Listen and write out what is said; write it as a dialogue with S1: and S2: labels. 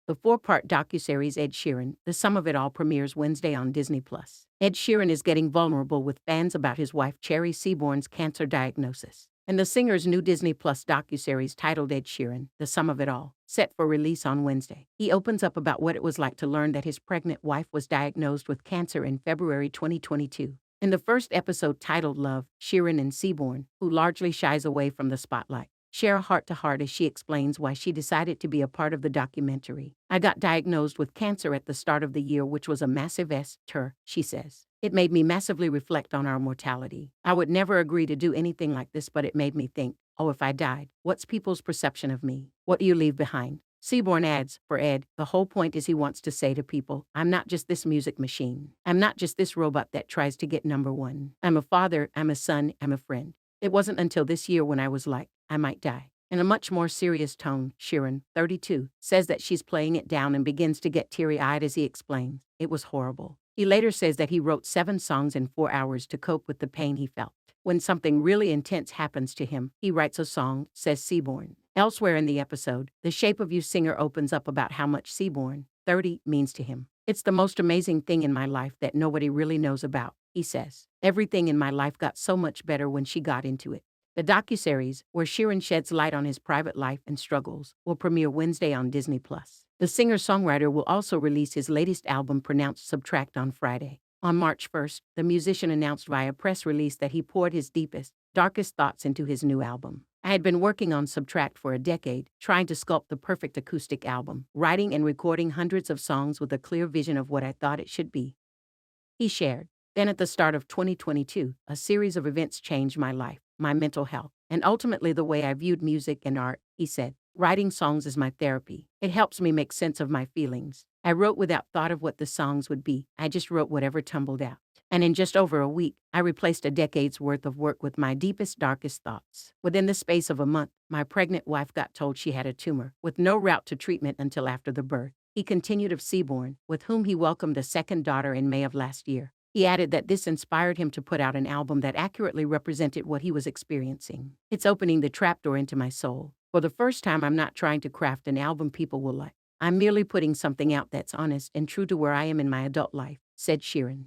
S1: The four-part docuseries Ed Sheeran, The Sum of It All premieres Wednesday on Disney+. Ed Sheeran is getting vulnerable with fans about his wife Cherry Seaborn's cancer diagnosis. And the singer's new Disney Plus docuseries titled Ed Sheeran, The Sum of It All, set for release on Wednesday. He opens up about what it was like to learn that his pregnant wife was diagnosed with cancer in February 2022. In the first episode titled Love, Sheeran and Seaborn, who largely shies away from the spotlight, share a heart-to-heart as she explains why she decided to be a part of the documentary. "I got diagnosed with cancer at the start of the year, which was a massive S-ter," she says. "It made me massively reflect on our mortality. I would never agree to do anything like this, but it made me think, oh, if I died, what's people's perception of me? What do you leave behind?" Seaborn adds, for Ed, the whole point is he wants to say to people, "I'm not just this music machine. I'm not just this robot that tries to get number one. I'm a father, I'm a son, I'm a friend. It wasn't until this year when I was like, I might die." In a much more serious tone, Sheeran, 32, says that she's playing it down and begins to get teary-eyed as he explains, "It was horrible." He later says that he wrote 7 songs in 4 hours to cope with the pain he felt. When something really intense happens to him, he writes a song, says Seaborn. Elsewhere in the episode, the Shape of You singer opens up about how much Seaborn, 30, means to him. "It's the most amazing thing in my life that nobody really knows about," he says. "Everything in my life got so much better when she got into it." The docuseries, where Sheeran sheds light on his private life and struggles, will premiere Wednesday on Disney+. The singer-songwriter will also release his latest album, pronounced Subtract, on Friday. On March 1st, the musician announced via press release that he poured his deepest, darkest thoughts into his new album. "I had been working on Subtract for a decade, trying to sculpt the perfect acoustic album, writing and recording hundreds of songs with a clear vision of what I thought it should be," he shared. Then at the start of 2022, a series of events changed my life, my mental health, and ultimately the way I viewed music and art, he said. "Writing songs is my therapy. It helps me make sense of my feelings. I wrote without thought of what the songs would be. I just wrote whatever tumbled out. And in just over a week, I replaced a decade's worth of work with my deepest, darkest thoughts. Within the space of a month, my pregnant wife got told she had a tumor, with no route to treatment until after the birth." He continued of Seaborn, with whom he welcomed a second daughter in May of last year. He added that this inspired him to put out an album that accurately represented what he was experiencing. "It's opening the trapdoor into my soul. For the first time, I'm not trying to craft an album people will like. I'm merely putting something out that's honest and true to where I am in my adult life," said Sheeran.